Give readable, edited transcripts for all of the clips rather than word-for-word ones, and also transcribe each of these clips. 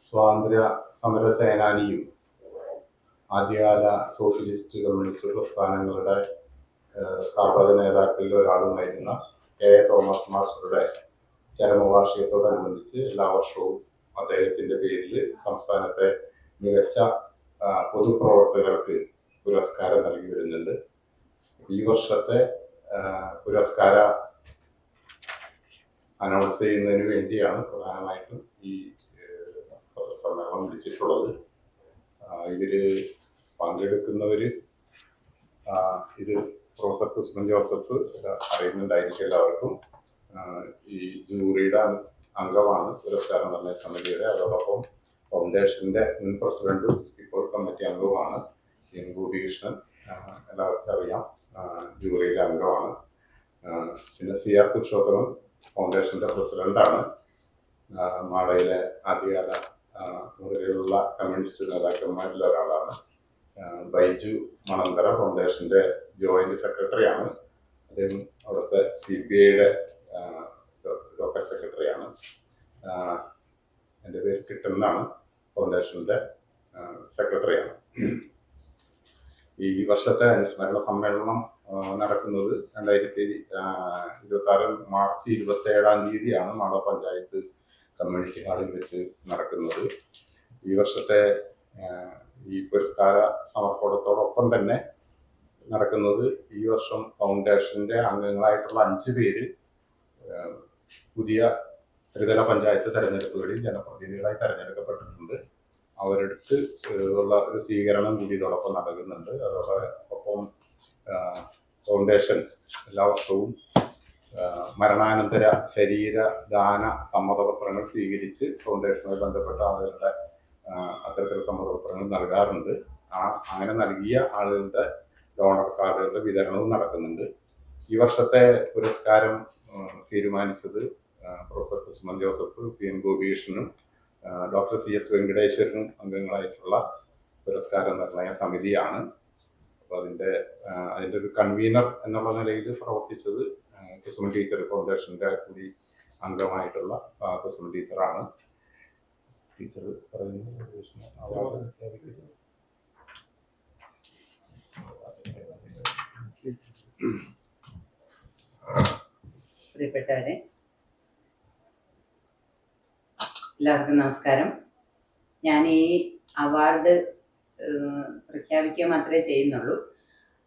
സ്വാതന്ത്ര്യ സമര സേനാനിയും ആദ്യകാല സോഷ്യലിസ്റ്റ് കമ്മ്യൂണിസ്റ്റ് പ്രസ്ഥാനങ്ങളുടെ സ്ഥാപക നേതാക്കളിൽ ഒരാളുമായിരുന്ന കെ തോമസ് മാസ്റ്ററുടെ ചരമവാർഷികത്തോടനുബന്ധിച്ച് എല്ലാ വർഷവും അദ്ദേഹത്തിന്റെ പേരിൽ സംസ്ഥാനത്തെ മികച്ച പൊതുപ്രവർത്തകർക്ക് പുരസ്കാരം നൽകി വരുന്നുണ്ട്. ഈ വർഷത്തെ പുരസ്കാര അനൗൺസ് ചെയ്യുന്നതിന് വേണ്ടിയാണ് പ്രധാനമായിട്ടും ഈ സമ്മേളനം വിളിച്ചിട്ടുള്ളത്. ഇതില് പങ്കെടുക്കുന്നവര് ഇത് പ്രൊഫസർ കുസുമൻ ജോസഫ് അറിയുന്നുണ്ടായിരിക്കും എല്ലാവർക്കും. ഈ ജൂറിയുടെ അംഗമാണ് പുരസ്കാര നിർണയ സമിതിയുടെ. അതോടൊപ്പം ഫൗണ്ടേഷന്റെ മുൻ പ്രസിഡന്റും ഇപ്പോൾ കമ്മിറ്റി അംഗവുമാണ് എൻ ഗോപികൃഷ്ണൻ. എല്ലാവർക്കും അറിയാം, ജൂറിയിലെ അംഗമാണ്. പിന്നെ സി ആർ പുരുഷോത്തമൻ ഫൗണ്ടേഷന്റെ പ്രസിഡന്റാണ്. മാളയിലെ ആദ്യകാല മുതലുള്ള കമ്മ്യൂണിസ്റ്റ് നേതാക്കന്മാരിൽ ഒരാളാണ്. ബൈജു മണന്തര ഫൗണ്ടേഷന്റെ ജോയിന്റ് സെക്രട്ടറിയാണ്. അദ്ദേഹം അവിടുത്തെ CPIയുടെ ലോക്കൽ സെക്രട്ടറിയാണ്. എൻ്റെ പേര് കിട്ടുന്നാണ്, ഫൗണ്ടേഷന്റെ സെക്രട്ടറിയാണ്. ഈ വർഷത്തെ അനുസ്മരണ സമ്മേളനം നടക്കുന്നത് 2026 മാർച്ച് 27 മാള പഞ്ചായത്ത് കമ്മ്യൂണിറ്റി ഹാളിൽ വെച്ച് നടക്കുന്നത്. ഈ വർഷത്തെ ഈ പുരസ്കാര സമർപ്പണത്തോടൊപ്പം തന്നെ നടക്കുന്നത്, ഈ വർഷം ഫൗണ്ടേഷന്റെ അംഗങ്ങളായിട്ടുള്ള 5 പേര് പുതിയ ത്രിതല പഞ്ചായത്ത് തെരഞ്ഞെടുപ്പുകളിൽ ജനപ്രതിനിധികളായി തെരഞ്ഞെടുക്കപ്പെട്ടിട്ടുണ്ട്. അവരടുത്ത് ഉള്ള ഒരു സ്വീകരണം കൂടി ഇതോടൊപ്പം നടക്കുന്നുണ്ട്. അതോടൊപ്പം ഫൗണ്ടേഷൻ എല്ലാ വർഷവും മരണാനന്തര ശരീര ദാന സമ്മതപത്രങ്ങൾ സ്വീകരിച്ച് ഫൗണ്ടേഷനുമായി ബന്ധപ്പെട്ട ആളുകളുടെ അത്തരത്തിലുള്ള സമ്മതപത്രങ്ങൾ നൽകാറുണ്ട്. അങ്ങനെ നൽകിയ ആളുകളുടെ ഡോണർ കാർഡുകളുടെ വിതരണവും നടക്കുന്നുണ്ട്. ഈ വർഷത്തെ പുരസ്കാരം തീരുമാനിച്ചത് പ്രൊഫസർ കുസുമൻ ജോസഫ്, PN ഗോപികൃഷ്ണനും ഡോക്ടർ CS വെങ്കടേശ്വരനും അംഗങ്ങളായിട്ടുള്ള പുരസ്കാര നിർണയ സമിതിയാണ്. അപ്പോൾ അതിൻ്റെ ഒരു കൺവീനർ എന്നുള്ള നിലയിൽ പ്രവർത്തിച്ചത് കുസുമൻ ടീച്ചർ, ഫൗണ്ടേഷന്റെ കൂടി അംഗമായിട്ടുള്ള കുസുമൻ ടീച്ചറാണ്. ടീച്ചർ പ്രിയപ്പെട്ടവരെ, എല്ലാവർക്കും നമസ്കാരം. ഞാൻ ഈ അവാർഡ് പ്രഖ്യാപിക്കുക മാത്രമേ ചെയ്യുന്നുള്ളൂ.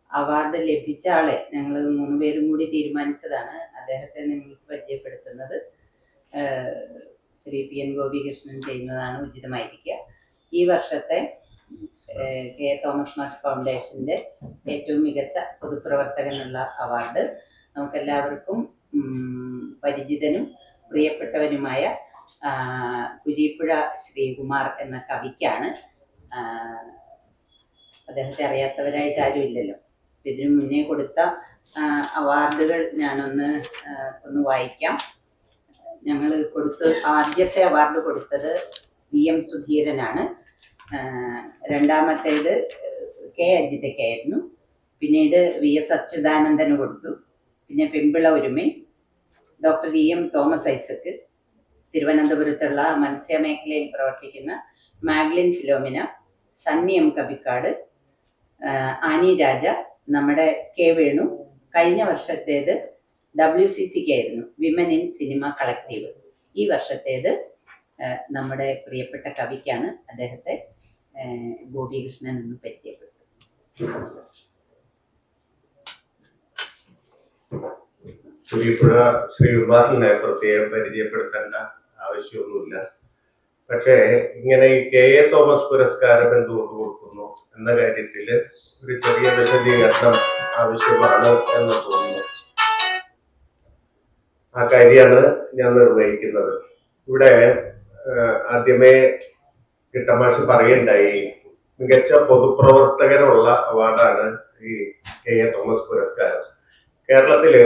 അവാർഡ് ലഭിച്ച ആളെ ഞങ്ങൾ 3 പേരും കൂടി തീരുമാനിച്ചതാണ്. അദ്ദേഹത്തെ നിങ്ങൾക്ക് പരിചയപ്പെടുത്തുന്നത് ശ്രീ PN ഗോപികൃഷ്ണൻ ചെയ്യുന്നതാണ് ഉചിതമായിരിക്കുക. ഈ വർഷത്തെ കെ തോമസ് മാസ്റ്റർ ഫൗണ്ടേഷന്റെ ഏറ്റവും മികച്ച പൊതുപ്രവർത്തകനുള്ള അവാർഡ് നമുക്കെല്ലാവർക്കും പരിചിതനും പ്രിയപ്പെട്ടവനുമായ കുരീപ്പുഴ ശ്രീകുമാർ എന്ന കവിക്കാണ്. അദ്ദേഹത്തെ അറിയാത്തവരായിട്ട് ആരും ഇല്ലല്ലോ. ഇതിനു മുന്നേ കൊടുത്ത അവാർഡുകൾ ഞാനൊന്ന് വായിക്കാം. ഞങ്ങൾ ആദ്യത്തെ അവാർഡ് കൊടുത്തത് VM സുധീരനാണ്. രണ്ടാമത്തേത് K അജിതയ്ക്കായിരുന്നു. പിന്നീട് VS അച്യുതാനന്ദന് കൊടുത്തു. പിന്നെ Pembilai Orumai, doctor EM Thomas Isaac, തിരുവനന്തപുരത്തുള്ള മത്സ്യമേഖലയിൽ പ്രവർത്തിക്കുന്ന Magline Philomina, Sunny M Kapikkad, Annie Raja, നമ്മുടെ K വേണു. കഴിഞ്ഞ വർഷത്തേത് WCCക്കായിരുന്നു, വിമൻ ഇൻ സിനിമ കളക്റ്റീവ്. ഈ വർഷത്തേത് നമ്മുടെ പ്രിയപ്പെട്ട കവിക്കാണ്. അദ്ദേഹത്തെ ഗോപികൃഷ്ണൻ എന്ന് പരിചയപ്പെട്ടു. കുരീപ്പുഴ ശ്രീകുമാറിനെ പ്രത്യേകം പരിചയപ്പെടുത്തേണ്ട ആവശ്യമൊന്നുമില്ല. പക്ഷേ ഇങ്ങനെ ഈ KA തോമസ് പുരസ്കാരം എന്തുകൊണ്ട് കൊടുക്കുന്നു എന്ന കാര്യത്തിൽ ഒരു ചെറിയ വിശദീകരണം ആവശ്യമാണ് എന്ന് തോന്നുന്നു. ആ കാര്യമാണ് ഞാൻ നിർവഹിക്കുന്നത്. ഇവിടെ ആദ്യമേ കിട്ടമാഷ് പറയുണ്ടായി, മികച്ച പൊതുപ്രവർത്തകനുള്ള അവാർഡാണ് ഈ KA തോമസ് പുരസ്കാരം. കേരളത്തില്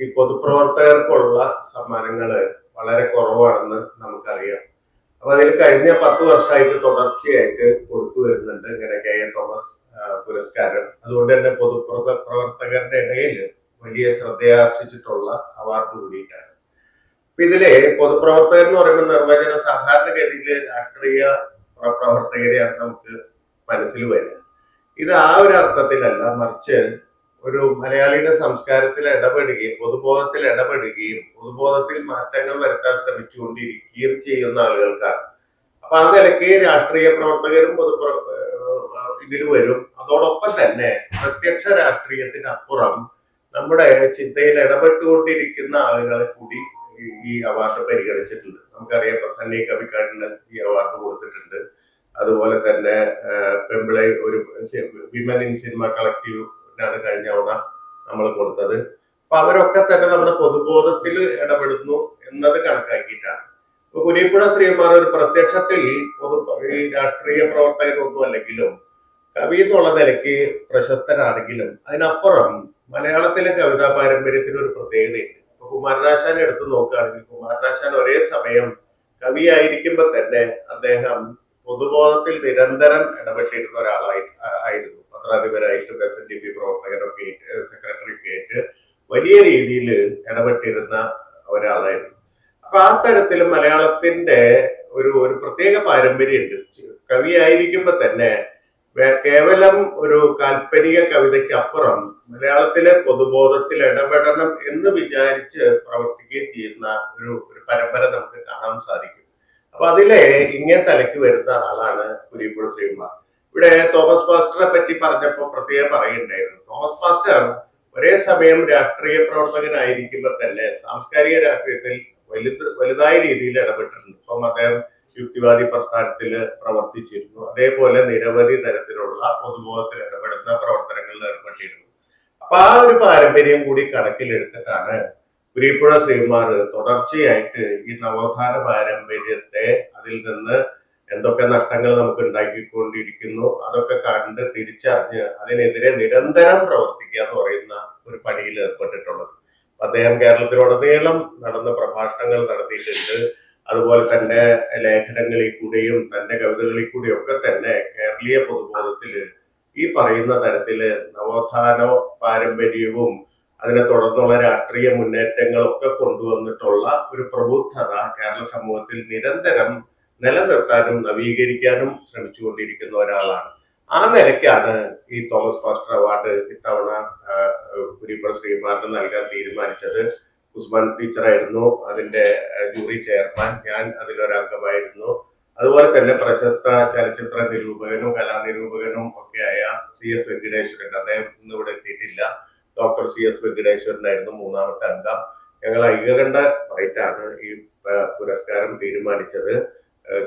ഈ പൊതുപ്രവർത്തകർക്കുള്ള സമ്മാനങ്ങള് വളരെ കുറവാണെന്ന് നമുക്കറിയാം. അപ്പൊ അതിൽ കഴിഞ്ഞ 10 വർഷമായിട്ട് തുടർച്ചയായിട്ട് കൊടുത്തു വരുന്നുണ്ട് ഇങ്ങനെ KA തോമസ് പുരസ്കാരം. അതുകൊണ്ട് തന്നെ പൊതുപ്രവർത്തകരുടെ ഇടയിൽ വലിയ ശ്രദ്ധയാർജിച്ചിട്ടുള്ള അവാർഡ് കൂടിയിട്ടാണ്. ഇതില് പൊതുപ്രവർത്തകർ എന്ന് പറയുന്ന നിർവചനം സാധാരണഗതിയിൽ രാഷ്ട്രീയ പ്രവർത്തകരെയാണ് നമുക്ക് മനസ്സിൽ വരിക. ഇത് ആ ഒരു അർത്ഥത്തിലല്ല, മറിച്ച് ഒരു മലയാളിയുടെ സംസ്കാരത്തിൽ ഇടപെടുകയും പൊതുബോധത്തിൽ ഇടപെടുകയും പൊതുബോധത്തിൽ മാറ്റങ്ങൾ വരുത്താൻ ശ്രമിച്ചുകൊണ്ടിരിക്കുകയും ചെയ്യുന്ന ആളുകൾക്കാണ്. അപ്പൊ ആ നിലയ്ക്ക് രാഷ്ട്രീയ പ്രവർത്തകരും ഇതിൽ വരും. അതോടൊപ്പം തന്നെ പ്രത്യക്ഷ രാഷ്ട്രീയത്തിനപ്പുറം നമ്മുടെ ചിന്തയിൽ ഇടപെട്ടുകൊണ്ടിരിക്കുന്ന ആളുകളെ കൂടി ഈ അവാർഡ് പരിഗണിച്ചിട്ടുണ്ട്. നമുക്കറിയാം, പ്രസന്ന കവിക്കാടിന് ഈ അവാർഡ് കൊടുത്തിട്ടുണ്ട്. അതുപോലെ തന്നെ പെമ്പിളൈ ഒരു വിമൻ ഇൻ സിനിമ കളക്റ്റീവിനാണ് കഴിഞ്ഞ തവണ നമ്മൾ കൊടുത്തത്. അപ്പൊ അവരൊക്കെ തന്നെ നമ്മുടെ പൊതുബോധത്തിൽ ഇടപെടുന്നു എന്നത് കണക്കാക്കിയിട്ടാണ്. ഇപ്പൊ കുരീപ്പുഴ ശ്രീകുമാർ ഒരു പ്രത്യക്ഷത്തിൽ ഈ രാഷ്ട്രീയ പ്രവർത്തകരൊന്നും അല്ലെങ്കിലും കവി എന്നുള്ള നിലയ്ക്ക് പ്രശസ്തനാണെങ്കിലും അതിനപ്പുറം മലയാളത്തിലെ കവിതാ പാരമ്പര്യത്തിന് ഒരു പ്രത്യേകതയുണ്ട്. ഇപ്പൊ കുമാരനാശാൻ എടുത്തു നോക്കുകയാണെങ്കിൽ കുമാരനാശാൻ ഒരേ സമയം കവിയായിരിക്കുമ്പോൾ തന്നെ അദ്ദേഹം പൊതുബോധത്തിൽ നിരന്തരം ഇടപെട്ടിരുന്ന ഒരാളായിരുന്നു. പത്രാധിപരായിട്ടും SNDP പ്രവർത്തകരൊക്കെ സെക്രട്ടറിയൊക്കെ ആയിട്ട് വലിയ രീതിയിൽ ഇടപെട്ടിരുന്ന ഒരാളായിരുന്നു. അപ്പൊ ആ തരത്തിൽ മലയാളത്തിന്റെ ഒരു പ്രത്യേക പാരമ്പര്യമുണ്ട്. കവിയായിരിക്കുമ്പോ തന്നെ കേവലം ഒരു കാൽപ്പനിക കവിതയ്ക്ക് അപ്പുറം മലയാളത്തിലെ പൊതുബോധത്തിൽ ഇടപെടണം എന്ന് വിചാരിച്ച് പ്രവർത്തിക്കുകയും ചെയ്യുന്ന ഒരു പരമ്പര നമുക്ക് കാണാൻ സാധിക്കും. അപ്പൊ അതിലെ ഇങ്ങനെ തലയ്ക്ക് വരുന്ന ആളാണ് കുരീപ്പുഴ ശ്രീകുമാർ. ഇവിടെ തോമസ് മാസ്റ്ററെ പറ്റി പറഞ്ഞപ്പോ പ്രത്യേകം പറയുണ്ടായിരുന്നു. തോമസ് മാസ്റ്റർ ഒരേ സമയം രാഷ്ട്രീയ പ്രവർത്തകനായിരിക്കുമ്പോൾ തന്നെ സാംസ്കാരിക രാഷ്ട്രീയത്തിൽ വലുതായ രീതിയിൽ ഇടപെട്ടിട്ടുണ്ട്. ഇപ്പം അദ്ദേഹം യുക്തിവാദി പ്രസ്ഥാനത്തിൽ പ്രവർത്തിച്ചിരുന്നു. അതേപോലെ നിരവധി തരത്തിലുള്ള പൊതുബോധത്തിൽ ഇടപെടുന്ന പ്രവർത്തനങ്ങളിൽ ഏർപ്പെട്ടിരുന്നു. അപ്പൊ ആ ഒരു പാരമ്പര്യം കൂടി കണക്കിലെടുത്തിട്ടാണ് കുരീപ്പുഴ ശ്രീകുമാർ തുടർച്ചയായിട്ട് ഈ നവോത്ഥാന പാരമ്പര്യത്തെ അതിൽ നിന്ന് എന്തൊക്കെ നഷ്ടങ്ങൾ നമുക്ക് ഉണ്ടാക്കിക്കൊണ്ടിരിക്കുന്നു അതൊക്കെ കണ്ട് തിരിച്ചറിഞ്ഞ് അതിനെതിരെ നിരന്തരം പ്രവർത്തിക്കുക എന്ന് പറയുന്ന ഒരു പണിയിൽ ഏർപ്പെട്ടിട്ടുള്ളത്. അദ്ദേഹം കേരളത്തിലുടനീളം നടന്ന പ്രഭാഷണങ്ങൾ നടത്തിയിട്ടുണ്ട്. അതുപോലെ തന്നെ ലേഖനങ്ങളിൽ കൂടെയും തന്റെ കവിതകളിൽ കൂടെയും ഒക്കെ തന്നെ കേരളീയ പൊതുബോധത്തില് ഈ പറയുന്ന തരത്തില് നവോത്ഥാന പാരമ്പര്യവും അതിനെ തുടർന്നുള്ള രാഷ്ട്രീയ മുന്നേറ്റങ്ങളൊക്കെ കൊണ്ടുവന്നിട്ടുള്ള ഒരു പ്രബുദ്ധത കേരള സമൂഹത്തിൽ നിരന്തരം നിലനിർത്താനും നവീകരിക്കാനും ശ്രമിച്ചുകൊണ്ടിരിക്കുന്ന ഒരാളാണ്. ആ നിലയ്ക്കാണ് ഈ തോമസ് മാസ്റ്റർ അവാർഡ് ഇത്തവണ കുരീപ്പുഴ ശ്രീകുമാറിന് നൽകാൻ തീരുമാനിച്ചത്. ഉസ്മാൻ ടീച്ചറായിരുന്നു അതിന്റെ ജൂറി ചെയർമാൻ, ഞാൻ അതിലൊരംഗമായിരുന്നു. അതുപോലെ തന്നെ പ്രശസ്ത ചലച്ചിത്ര നിരൂപകനും കലാനിരൂപകനും ഒക്കെയായ CS വെങ്കടേശ്വരൻ, അദ്ദേഹം ഇന്ന് ഇവിടെ എത്തിയിട്ടില്ല. ഡോക്ടർ CS വെങ്കടേശ്വരനായിരുന്നു മൂന്നാമത്തെ അംഗം. ഞങ്ങൾ ഐകകണ്ഠമായിട്ടാണ് ഈ പുരസ്കാരം തീരുമാനിച്ചത്.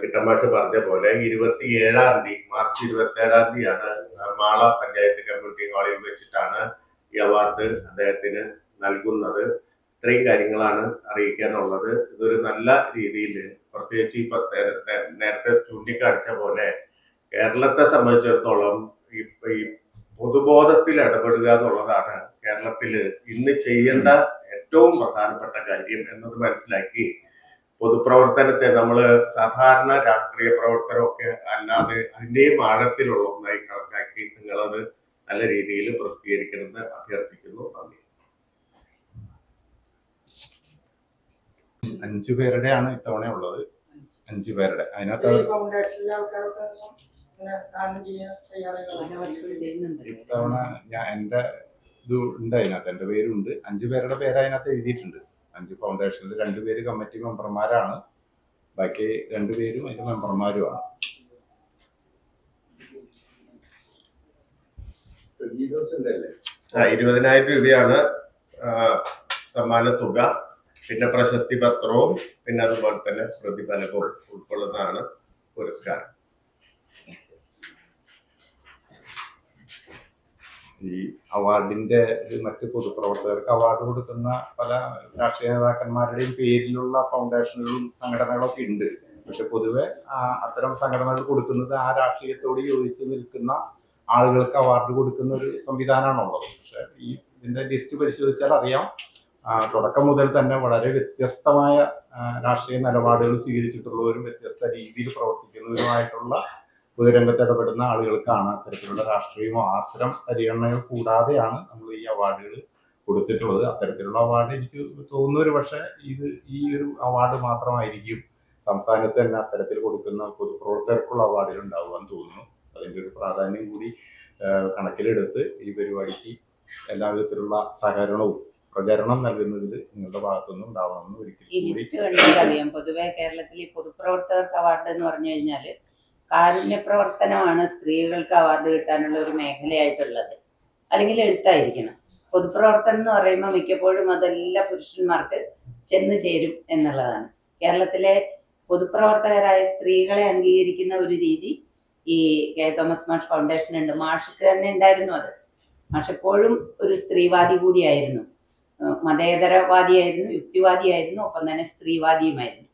കിട്ടമാഷ് പറഞ്ഞ പോലെ 27-ാം തീയതി മാർച്ച് 27-ാം തീയതിയാണ് മാള പഞ്ചായത്ത് കമ്മ്യൂണിറ്റി ഹാളിൽ വെച്ചിട്ടാണ് ഈ അവാർഡ് അദ്ദേഹത്തിന് നൽകുന്നത്. ഇത്രയും കാര്യങ്ങളാണ് അറിയിക്കാനുള്ളത്. ഇതൊരു നല്ല രീതിയിൽ, പ്രത്യേകിച്ച് ഈ നേരത്തെ ചൂണ്ടിക്കാണിച്ച പോലെ കേരളത്തെ സംബന്ധിച്ചിടത്തോളം ഈ പൊതുബോധത്തിൽ ഇടപെടുക എന്നുള്ളതാണ് കേരളത്തിൽ ഇന്ന് ചെയ്യേണ്ട ഏറ്റവും പ്രധാനപ്പെട്ട കാര്യം എന്നത് മനസ്സിലാക്കി പൊതുപ്രവർത്തനത്തെ നമ്മൾ സാധാരണ രാഷ്ട്രീയ പ്രവർത്തനമൊക്കെ അല്ലാതെ അതിന്റെയും ആഴത്തിലുള്ള ഒന്നായി കണക്കാക്കി നിങ്ങളത് നല്ല രീതിയിൽ പ്രസിദ്ധീകരിക്കണമെന്ന് അഭ്യർത്ഥിക്കുന്നു. നന്ദി. 5 പേരുടെയാണ് ഇത്തവണ ഉള്ളത്. 5 പേരുടെ അതിനകത്ത് ഇത്തവണ എന്റെ ഇത് ഉണ്ട്, അതിനകത്ത് എന്റെ പേരുണ്ട്. 5 പേരുടെ പേര് അതിനകത്ത് എഴുതിയിട്ടുണ്ട്. 5 ഫൗണ്ടേഷനിൽ 2 പേര് കമ്മിറ്റി മെമ്പർമാരാണ്, ബാക്കി 2 പേരും അതിന്റെ മെമ്പർമാരുമാണ്. 20,000 രൂപയാണ് സമ്മാന തുക. പിന്നെ പ്രശസ്തി പത്രവും പിന്നെ അതുപോലെ തന്നെ പ്രതിഫലവും ഉൾക്കൊള്ളുന്നതാണ് പുരസ്കാരം. ഈ അവാർഡിന്റെ മറ്റ് പൊതുപ്രവർത്തകർക്ക് അവാർഡ് കൊടുക്കുന്ന പല രാഷ്ട്രീയ നേതാക്കന്മാരുടെയും പേരിലുള്ള ഫൗണ്ടേഷനുകളും സംഘടനകളൊക്കെ ഉണ്ട്. പക്ഷെ പൊതുവെ അത്തരം സംഘടനകൾ കൊടുക്കുന്നത് ആ രാഷ്ട്രീയത്തോട് യോജിച്ച് നിൽക്കുന്ന ആളുകൾക്ക് അവാർഡ് കൊടുക്കുന്ന ഒരു സംവിധാനമാണുള്ളത്. പക്ഷെ ഇതിന്റെ ലിസ്റ്റ് പരിശോധിച്ചാൽ അറിയാം, തുടക്കം മുതൽ തന്നെ വളരെ വ്യത്യസ്തമായ രാഷ്ട്രീയ നിലപാടുകൾ സ്വീകരിച്ചിട്ടുള്ളവരും വ്യത്യസ്ത രീതിയിൽ പ്രവർത്തിക്കുന്നവരുമായിട്ടുള്ള പൊതുരംഗത്ത് ഇടപെടുന്ന ആളുകൾക്കാണ് അത്തരത്തിലുള്ള രാഷ്ട്രീയമോ അത്തരം പരിഗണനകൾ കൂടാതെയാണ് നമ്മൾ ഈ അവാർഡുകൾ കൊടുത്തിട്ടുള്ളത്. അത്തരത്തിലുള്ള അവാർഡ് എനിക്ക് തോന്നുന്നു ഒരു പക്ഷേ ഈ ഒരു അവാർഡ് മാത്രമായിരിക്കും സംസ്ഥാനത്ത് തന്നെ അത്തരത്തിൽ കൊടുക്കുന്ന പൊതുപ്രവർത്തകർക്കുള്ള അവാർഡുകൾ ഉണ്ടാവുകയെന്ന് തോന്നുന്നു. അതിൻ്റെ ഒരു പ്രാധാന്യം കൂടി കണക്കിലെടുത്ത് ഈ പരിപാടിക്ക് എല്ലാവിധത്തിലുള്ള സഹകരണവും പ്രചരണം നൽകുന്നതിൽ നിങ്ങളുടെ ഭാഗത്തുനിന്ന് ഉണ്ടാവണമെന്ന് ഈ ഒരിക്കലും കൂടി. ലിസ്റ്റ് കണ്ടാൽ അറിയാം. പൊതുവെ കേരളത്തിൽ ഈ പൊതുപ്രവർത്തകർക്ക് അവാർഡ് എന്ന് പറഞ്ഞു കഴിഞ്ഞാൽ കാരുണ്യ പ്രവർത്തനമാണ് സ്ത്രീകൾക്ക് അവാർഡ് കിട്ടാനുള്ള ഒരു മേഖലയായിട്ടുള്ളത്, അല്ലെങ്കിൽ എഴുത്തായിരിക്കണം. പൊതുപ്രവർത്തനം എന്ന് പറയുമ്പോൾ മിക്കപ്പോഴും അതെല്ലാം പുരുഷന്മാർക്ക് ചെന്ന് ചേരും എന്നുള്ളതാണ്. കേരളത്തിലെ പൊതുപ്രവർത്തകരായ സ്ത്രീകളെ അംഗീകരിക്കുന്ന ഒരു രീതി ഈ കെ തോമസ് മാഷ് ഫൗണ്ടേഷൻ ഉണ്ട്. മാഷിക്ക് തന്നെ ഉണ്ടായിരുന്നു അത്. മാഷ് എപ്പോഴും ഒരു സ്ത്രീവാദി കൂടിയായിരുന്നു, മതേതരവാദിയായിരുന്നു, യുക്തിവാദിയായിരുന്നു, ഒപ്പം തന്നെ സ്ത്രീവാദിയുമായിരുന്നു.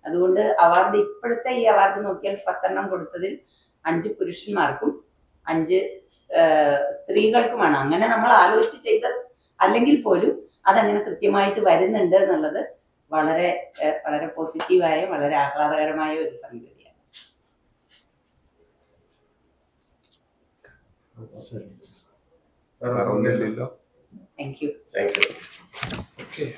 അതുകൊണ്ട് അവാർഡ് ഇപ്പോഴത്തെ ഈ അവാർഡ് നോക്കിയാൽ 10 കൊടുത്തതിൽ 5 പുരുഷന്മാർക്കും 5 സ്ത്രീകൾക്കുമാണ്. അങ്ങനെ നമ്മൾ ആലോചിച്ച് ചെയ്തത് അല്ലെങ്കിൽ പോലും അതങ്ങനെ കൃത്യമായിട്ട് വരുന്നുണ്ട് എന്നുള്ളത് വളരെ വളരെ പോസിറ്റീവായ വളരെ ആഹ്ലാദകരമായ ഒരു സംഗതിയാണ്. വേറെ ഒന്നുമില്ലല്ലോ. Thank you. Thank you.